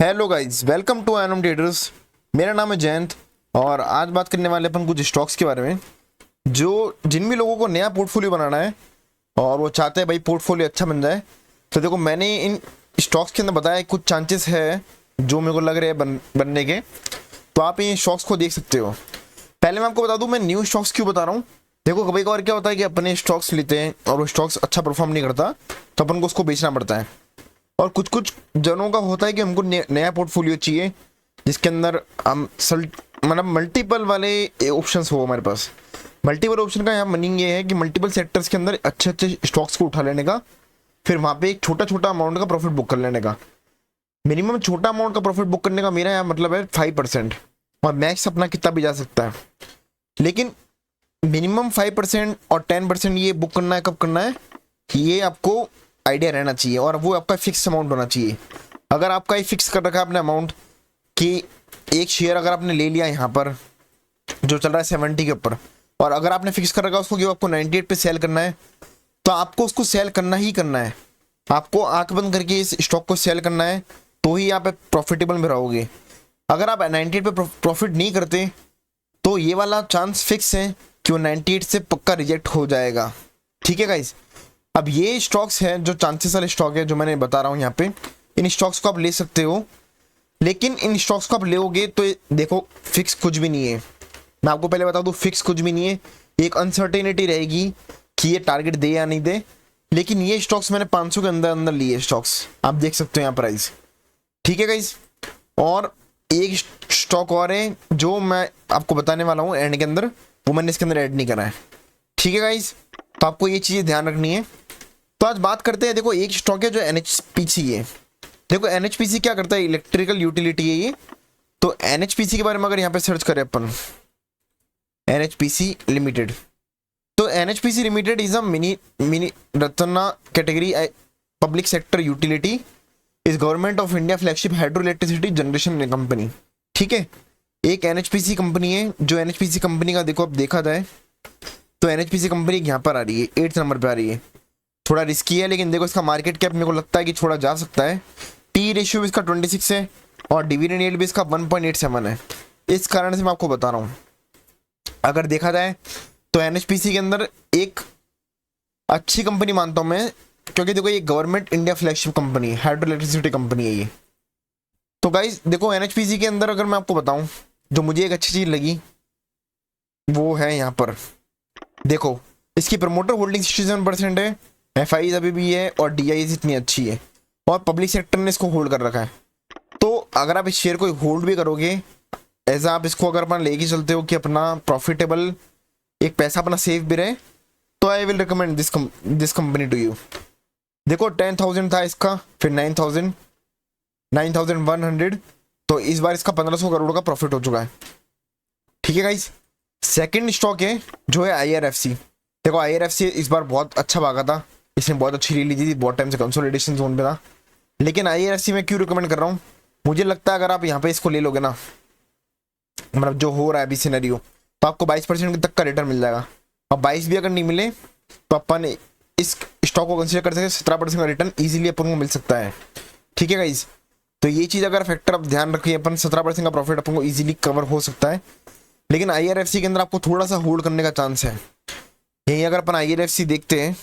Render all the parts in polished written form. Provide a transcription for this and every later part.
Hello guys, welcome to Enam traders. मेरा नाम है जयंत और आज बात करने वाले अपन कुछ स्टॉक्स के बारे में जो जिन भी लोगों को नया पोर्टफोलियो बनाना है और वो चाहते हैं भाई पोर्टफोलियो अच्छा बन जाए। तो देखो, मैंने इन स्टॉक्स के अंदर बताया कुछ चांसेस है जो मेरे को लग रहे हैं बनने के। तो आप इन स्टॉक्स को देख सकते हो। पहले मैं आपको बता दूं मैं न्यू स्टॉक्स क्यों बता रहा हूँ। देखो, कभी कभार क्या होता है कि अपने स्टॉक्स लेते हैं और वो स्टॉक्स अच्छा परफॉर्म नहीं करता तो अपन को उसको बेचना पड़ता है। और कुछ कुछ जनों का होता है कि हमको नया पोर्टफोलियो चाहिए जिसके अंदर हम मतलब मल्टीपल वाले ऑप्शंस हो हमारे पास। मल्टीपल ऑप्शन का यहाँ मीनिंग ये है कि मल्टीपल सेक्टर्स के अंदर अच्छे अच्छे स्टॉक्स को उठा लेने का, फिर वहाँ पे एक छोटा छोटा अमाउंट का प्रॉफिट बुक कर लेने का। मिनिमम छोटा अमाउंट का प्रॉफिट बुक करने का मेरा यहाँ मतलब है 5%, और मैक्स अपना कितना भी जा सकता है। लेकिन मिनिमम 5% और 10% ये बुक करना है। कब करना है कि ये आपको आइडिया रहना चाहिए और वो आपका फिक्स अमाउंट होना चाहिए। अगर आपका ये फिक्स कर रखा है अपने अमाउंट कि एक शेयर अगर आपने ले लिया यहाँ पर जो चल रहा है 70 के ऊपर, और अगर आपने फिक्स कर रखा है उसको कि आपको 98 पे सेल करना है, तो आपको उसको सेल करना ही करना है। आपको आंख बंद करके इस स्टॉक को सेल करना है, तो ही आप प्रॉफिटेबल में रहोगे। अगर आप 98 पे प्रॉफिट नहीं करते तो ये वाला चांस फिक्स है कि वो 98 से पक्का रिजेक्ट हो जाएगा। ठीक है गाइस। अब ये स्टॉक्स हैं जो चांसेस वाले स्टॉक है जो मैंने बता रहा हूँ यहाँ पे। इन स्टॉक्स को आप ले सकते हो, लेकिन इन स्टॉक्स को आप लेोगे तो देखो फिक्स कुछ भी नहीं है। मैं आपको पहले बता दूं, फिक्स कुछ भी नहीं है। एक अनसर्टेनिटी रहेगी कि ये टारगेट दे या नहीं दे। लेकिन ये स्टॉक्स मैंने 500 के अंदर अंदर लिए स्टॉक्स, आप देख सकते हो यहाँ प्राइस। ठीक है गाइस। और एक स्टॉक और है जो मैं आपको बताने वाला हूँ एंड के अंदर, वो मैंने इसके अंदर ऐड नहीं करा है। ठीक है गाइस, तो आपको ये चीज़ें ध्यान रखनी है। तो आज बात करते हैं। देखो, एक स्टॉक है जो एनएचपीसी है। देखो, एनएचपीसी क्या करता है, इलेक्ट्रिकल यूटिलिटी है ये। तो एनएचपीसी के बारे में अगर यहाँ पे सर्च करें अपन, एनएचपीसी लिमिटेड, तो NHPC limited is a mini Ratna category public sector utility is government of India flagship hydro electricity generation company. ठीक है, एक एनएचपीसी कंपनी है। जो एनएचपीसी कंपनी का देखो अब देखा जाए तो एनएचपीसी कंपनी यहाँ पर आ रही है, 8th नंबर पे आ रही है। थोड़ा रिस्की है, लेकिन देखो इसका मार्केट कैप मेरे को लगता है कि थोड़ा जा सकता है। पी रेशियो भी इसका 26 है और डिविडेंड यील्ड भी इसका 1.87 है। इस कारण से मैं आपको बता रहा हूँ, अगर देखा जाए तो एनएचपीसी के अंदर एक अच्छी कंपनी मानता हूँ मैं, क्योंकि देखो ये गवर्नमेंट इंडिया फ्लैगशिप कंपनी है, हाइड्रो इलेक्ट्रिसिटी कंपनी है ये। तो गाइस देखो, एनएचपीसी के अंदर अगर मैं आपको बताऊँ जो मुझे एक अच्छी चीज़ लगी वो है यहाँ पर। देखो, इसकी प्रमोटर होल्डिंग 67% है, एफआई अभी भी है और डीआई इतनी अच्छी है, और पब्लिक सेक्टर ने इसको होल्ड कर रखा है। तो अगर आप इस शेयर को होल्ड भी करोगे, ऐसा आप इसको अगर अपना लेके चलते हो कि अपना प्रॉफिटेबल एक पैसा अपना सेफ भी रहे, तो I will recommend this company to you. देखो 10,000 था इसका, फिर 9,000, 9,100, तो इस बार इसका 1,500 करोड़ का प्रॉफिट हो चुका है। ठीक है गाइस। सेकंड स्टॉक है जो है आईआरएफसी। देखो, आईआरएफसी इस बार बहुत अच्छा भागा था, इसने बहुत अच्छी रील ली थी, बहुत टाइम से कंसोलिडेशन जोन पे था। लेकिन आईआरएफसी में क्यों रिकमेंड कर रहा हूँ, मुझे लगता है अगर आप यहाँ पे इसको ले लोगे ना, मतलब जो हो रहा है अभी सिनेरियो, तो आपको 22% तक का रिटर्न मिल जाएगा। और 22 भी अगर नहीं मिले तो अपन इस स्टॉक को कंसिडर कर सकते हैं, 17% का रिटर्न ईजिली अपन को मिल सकता है। ठीक है गाइज। तो ये चीज़ अगर फैक्टर आप ध्यान रखिए, अपन 17% का प्रॉफिट अपन को ईजिली कवर हो सकता है। लेकिन आईआरएफसी के अंदर आपको थोड़ा सा होल्ड करने का चांस है। यही अगर अपन आईआरएफसी देखते हैं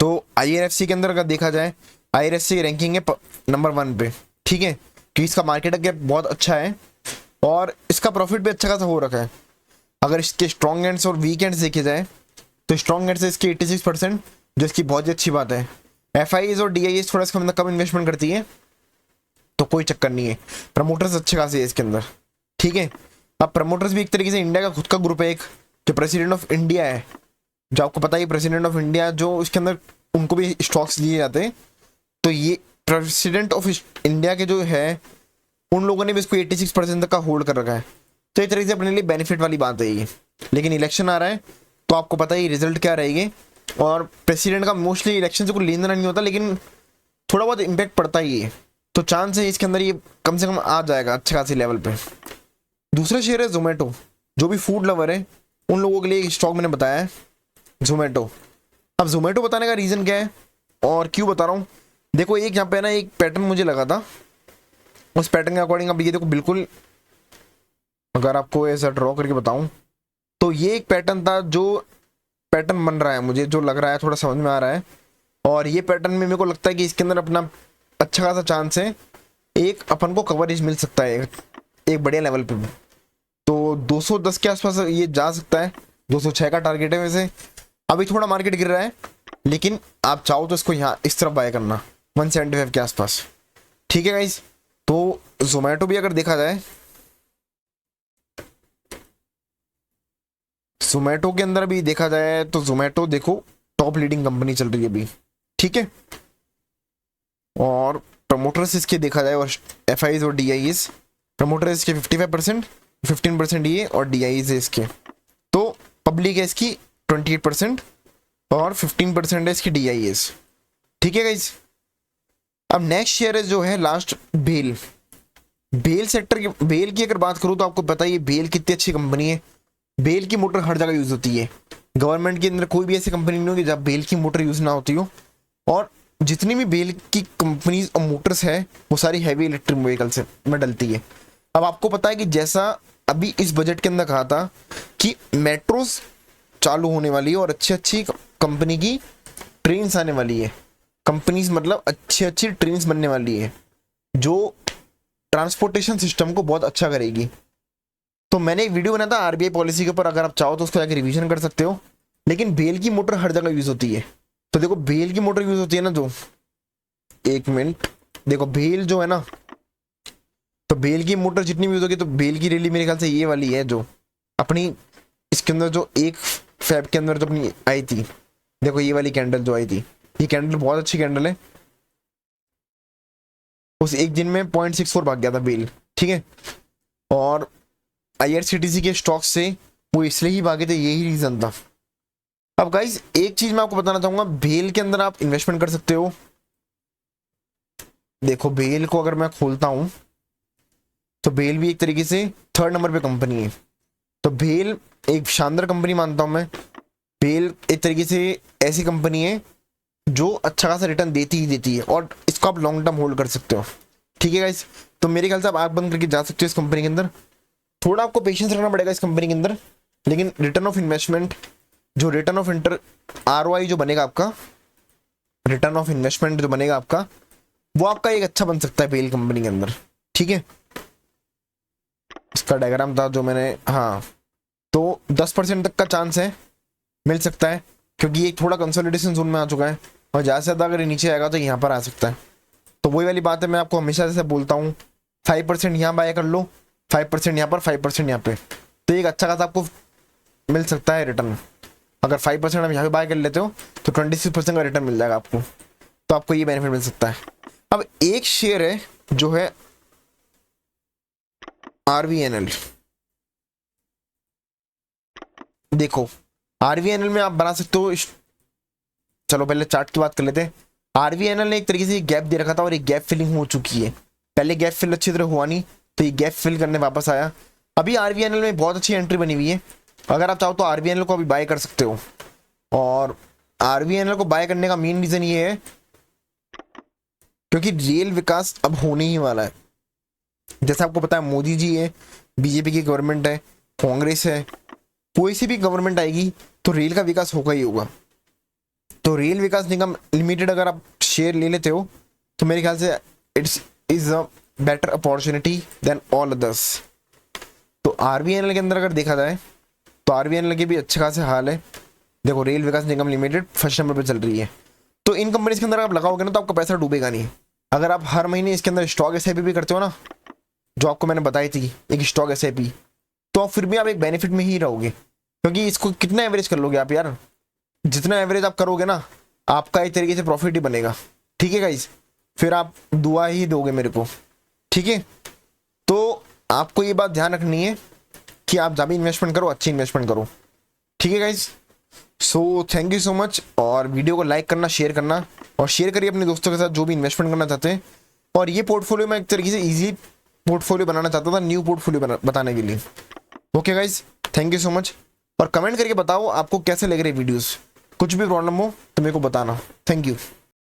तो आईआरएफसी के अंदर अगर देखा जाए, आईआरएफसी की रैंकिंग है नंबर 1 पे। ठीक है, कि इसका मार्केट कैप बहुत अच्छा है और इसका प्रॉफिट भी अच्छा खासा हो रखा है। अगर इसके स्ट्रॉन्ग एंड्स और वीक एंड्स देखे जाए तो स्ट्रॉन्ग एंड्स है इसकी 86%, जो इसकी बहुत ही अच्छी बात है। एफआईज और डीआईएस थोड़ा इसका मतलब कम इन्वेस्टमेंट करती है, तो कोई चक्कर नहीं है। प्रमोटर्स अच्छे खासे है इसके अंदर। ठीक है, अब प्रमोटर्स भी एक तरीके से इंडिया का खुद का ग्रुप है, एक जो प्रेसिडेंट ऑफ इंडिया है, जो आपको पता ही प्रेसिडेंट ऑफ इंडिया, जो इसके अंदर उनको भी स्टॉक्स दिए जाते हैं। तो ये प्रेसिडेंट ऑफ इंडिया के जो है उन लोगों ने भी इसको 86% तक का होल्ड कर रखा है। तो एक तरीके से अपने लिए बेनिफिट वाली बात है ये। लेकिन इलेक्शन आ रहा है तो आपको पता ही रिजल्ट क्या रहेगी, और प्रेसिडेंट का मोस्टली इलेक्शन से कोई लेन देना नहीं होता, लेकिन थोड़ा बहुत इम्पैक्ट पड़ता ही है। तो चांस है इसके अंदर ये कम से कम आ जाएगा अच्छे खासी लेवल पे। दूसरा शेयर है जोमेटो। जो भी फूड लवर है उन लोगों के लिए स्टॉक मैंने बताया है जोमेटो। अब जोमेटो बताने का रीज़न क्या है और क्यों बता रहा हूँ, देखो एक यहाँ पे ना एक पैटर्न मुझे लगा था, उस पैटर्न के अकॉर्डिंग अब ये देखो बिल्कुल, अगर आपको ऐसा ड्रॉ करके बताऊं तो ये एक पैटर्न था जो पैटर्न बन रहा है, मुझे जो लग रहा है थोड़ा समझ में आ रहा है। और ये पैटर्न में मेरे को लगता है कि इसके अंदर अपना अच्छा खासा चांस है, एक अपन को कवरेज मिल सकता है एक बढ़िया लेवल पे। तो 210 के आसपास ये जा सकता है, 206 का टारगेट है वैसे। अभी थोड़ा मार्केट गिर रहा है, लेकिन आप चाहो तो इसको यहाँ इस तरफ बाय करना 175 के आसपास, ठीक है गाइस। तो जोमेटो भी अगर देखा जाए, जोमेटो के अंदर भी देखा जाए तो जोमेटो देखो टॉप लीडिंग कंपनी चल रही है अभी, ठीक है। और प्रमोटर्स इसके देखा जाए और एफआईज और डीआईज, प्रमोटर्स इसके 55%, 15% ये और डीआईज है इसके। तो पब्लिक है इसकी 28% और 15% है इसकी डीआईएस, ठीक है गाइस। अब नेक्स्ट शेयर है जो है लास्ट बेल। बेल सेक्टर की, बेल की अगर बात करूं तो आपको पता है बेल कितनी अच्छी कंपनी है। बेल की मोटर हर जगह यूज होती है, गवर्नमेंट के अंदर कोई भी ऐसी कंपनी नहीं होगी जब बेल की मोटर यूज ना होती हो। और जितनी भी बेल की कंपनीज और मोटर्स है वो सारी हैवी इलेक्ट्रिक व्हीकल्स में डलती है। अब आपको पता है कि जैसा अभी इस बजट के अंदर कहा था कि मेट्रोस चालू होने वाली है और अच्छी अच्छी कंपनी की ट्रेन्स आने वाली है, कंपनीज मतलब अच्छी अच्छी ट्रेन्स बनने वाली है जो ट्रांसपोर्टेशन सिस्टम को बहुत अच्छा करेगी। तो मैंने एक वीडियो बनाया था आरबीआई पॉलिसी के ऊपर, अगर आप चाहो तो उसको जाकर रिवीजन कर सकते हो। लेकिन बेल की मोटर हर जगह यूज होती है। तो देखो बेल की मोटर यूज होती है ना, जो एक मिनट देखो बेल जो है ना, तो बेल की मोटर जितनी भी यूज होगी, तो बेल की रैली मेरे ख्याल से ये वाली है जो अपनी इसके अंदर जो एक फैब के अंदर जो अपनी आई थी, देखो ये वाली कैंडल जो आई थी, ये कैंडल बहुत अच्छी कैंडल है। उस एक दिन में 0.64 भाग गया था बेल, ठीक है। और आईआरसीटीसी के स्टॉक से वो इसलिए ही भागे थे, यही रीजन था। अब गाइस एक चीज मैं आपको बताना चाहूंगा, बेल के अंदर आप इन्वेस्टमेंट कर सकते हो। देखो बेल को अगर मैं खोलता हूं तो बेल भी एक तरीके से 3rd नंबर पे कंपनी है। तो बेल एक शानदार कंपनी मानता हूं मैं। बेल एक तरीके से ऐसी कंपनी है जो अच्छा खासा रिटर्न देती ही देती है और इसको आप लॉन्ग टर्म होल्ड कर सकते हो, ठीक है गाइस। तो मेरे ख्याल से आप आंख बंद करके जा सकते हो इस कंपनी के अंदर। थोड़ा आपको पेशेंस रखना पड़ेगा इस कंपनी के अंदर, लेकिन रिटर्न ऑफ इन्वेस्टमेंट, जो रिटर्न ऑफ इंटर आरओआई जो बनेगा आपका, रिटर्न ऑफ इन्वेस्टमेंट जो बनेगा आपका, वो आपका एक अच्छा बन सकता है बेल कंपनी के अंदर, ठीक है। इसका डायग्राम था जो मैंने, हाँ, तो 10% तक का चांस है, मिल सकता है, क्योंकि ये थोड़ा कंसोलिडेशन जोन में आ चुका है और ज़्यादा से ज़्यादा अगर नीचे आएगा तो यहाँ पर आ सकता है। तो वही वाली बात है, मैं आपको हमेशा जैसे बोलता हूँ 5% यहाँ बाय कर लो, 5% यहाँ पर, 5% यहाँ पे, तो एक अच्छा खासा आपको मिल सकता है रिटर्न। अगर 5% आप यहाँ पे बाय कर लेते हो तो 26% का रिटर्न मिल जाएगा आपको, तो आपको ये बेनिफिट मिल सकता है। अब एक शेयर है जो है आरवीएनएल। देखो आरवीएनएल में आप बना सकते हो, चलो पहले चार्ट की बात कर लेते हैं। आरवीएनएल ने एक तरीके से गैप दे रखा था और एक गैप फिलिंग हो चुकी है। पहले गैप फिल अच्छी तरह हुआ नहीं, तो ये गैप फिल करने वापस आया। अभी आरवीएनएल में बहुत अच्छी एंट्री बनी हुई है, अगर आप चाहो तो आरवीएनएल को अभी बाय कर सकते हो। और आरवीएनएल को बाय करने का मेन रीजन ये है क्योंकि रेल विकास अब होने ही वाला है। जैसे आपको पता है मोदी जी है, बीजेपी की गवर्नमेंट है, कांग्रेस है, कोई सी भी गवर्नमेंट आएगी तो रेल का विकास होगा ही होगा। तो रेल विकास निगम लिमिटेड अगर आप शेयर ले लेते हो तो मेरे ख्याल से it's is a better opportunity than all others. तो आरवीएनएल के अंदर अगर देखा जाए तो आरवीएनएल के भी अच्छे खासे हाल है। देखो रेल विकास निगम लिमिटेड 1st नंबर पे चल रही है। तो इन कंपनीज के अंदर आप लगाओगे ना तो आपका पैसा डूबेगा नहीं। अगर आप हर महीने इसके अंदर स्टॉक एसआईपी भी करते हो ना, जो आपको मैंने बताई थी एक स्टॉक एसआईपी, तो फिर भी आप एक बेनिफिट में ही रहोगे, क्योंकि इसको कितना एवरेज कर लोगे आप यार, जितना एवरेज आप करोगे ना आपका एक तरीके से प्रॉफिट ही बनेगा, ठीक है गाइस। फिर आप दुआ ही दोगे मेरे को, ठीक है। तो आपको ये बात ध्यान रखनी है कि आप जब भी इन्वेस्टमेंट करो अच्छी इन्वेस्टमेंट करो, ठीक है guys. So thank you so much, और वीडियो को लाइक करना, शेयर करना, और शेयर करिए अपने दोस्तों के साथ जो भी इन्वेस्टमेंट करना चाहते हैं। और ये पोर्टफोलियो मैं एक तरीके से इजी पोर्टफोलियो बनाना चाहता था, न्यू पोर्टफोलियो बताने के लिए। Okay guys, thank you so much, और कमेंट करके बताओ आपको कैसे लग रहे वीडियोस। कुछ भी प्रॉब्लम हो तो मेरे को बताना। Thank you.